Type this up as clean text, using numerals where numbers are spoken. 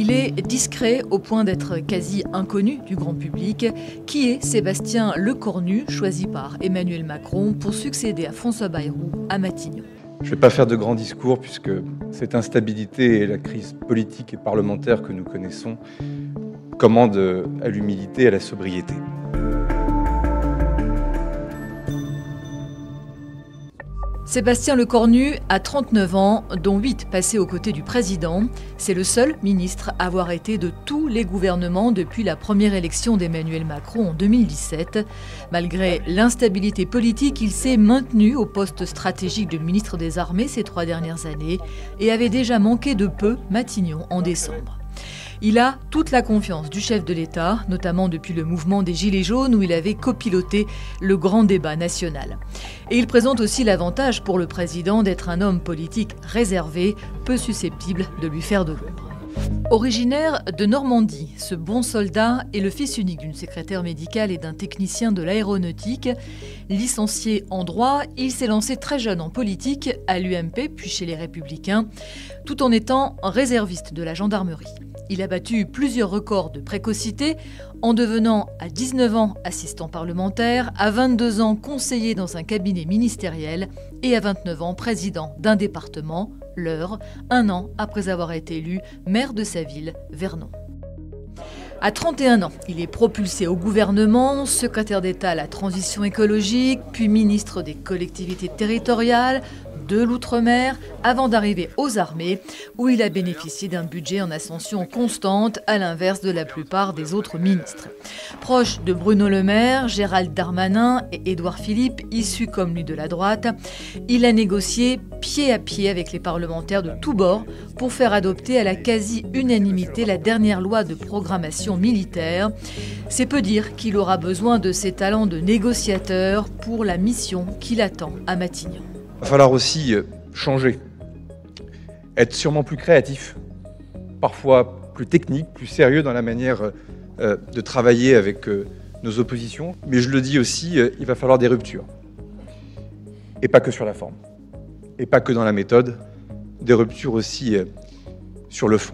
Il est discret au point d'être quasi inconnu du grand public. Qui est Sébastien Lecornu, choisi par Emmanuel Macron pour succéder à François Bayrou à Matignon? Je ne vais pas faire de grands discours puisque cette instabilité et la crise politique et parlementaire que nous connaissons commandent à l'humilité et à la sobriété. Sébastien Lecornu a 39 ans, dont 8 passés aux côtés du président. C'est le seul ministre à avoir été de tous les gouvernements depuis la première élection d'Emmanuel Macron en 2017. Malgré l'instabilité politique, il s'est maintenu au poste stratégique de ministre des Armées ces 3 dernières années et avait déjà manqué de peu Matignon en décembre. Il a toute la confiance du chef de l'État, notamment depuis le mouvement des Gilets jaunes où il avait copiloté le grand débat national. Et il présente aussi l'avantage pour le président d'être un homme politique réservé, peu susceptible de lui faire de l'ombre. Originaire de Normandie, ce bon soldat est le fils unique d'une secrétaire médicale et d'un technicien de l'aéronautique. Licencié en droit, il s'est lancé très jeune en politique, à l'UMP puis chez les Républicains, tout en étant réserviste de la gendarmerie. Il a battu plusieurs records de précocité en devenant à 19 ans assistant parlementaire, à 22 ans conseiller dans un cabinet ministériel et à 29 ans président d'un département, l'Eure, 1 an après avoir été élu maire de sa ville, Vernon. À 31 ans, il est propulsé au gouvernement, secrétaire d'État à la transition écologique, puis ministre des collectivités territoriales, de l'outre-mer, avant d'arriver aux armées, où il a bénéficié d'un budget en ascension constante, à l'inverse de la plupart des autres ministres. Proche de Bruno Le Maire, Gérald Darmanin et Édouard Philippe, issus comme lui de la droite, il a négocié pied à pied avec les parlementaires de tous bords pour faire adopter à la quasi-unanimité la dernière loi de programmation militaire. C'est peu dire qu'il aura besoin de ses talents de négociateur pour la mission qui l'attend à Matignon. Il va falloir aussi changer, être sûrement plus créatif, parfois plus technique, plus sérieux dans la manière de travailler avec nos oppositions. Mais je le dis aussi, il va falloir des ruptures. Et pas que sur la forme, et pas que dans la méthode, des ruptures aussi sur le fond.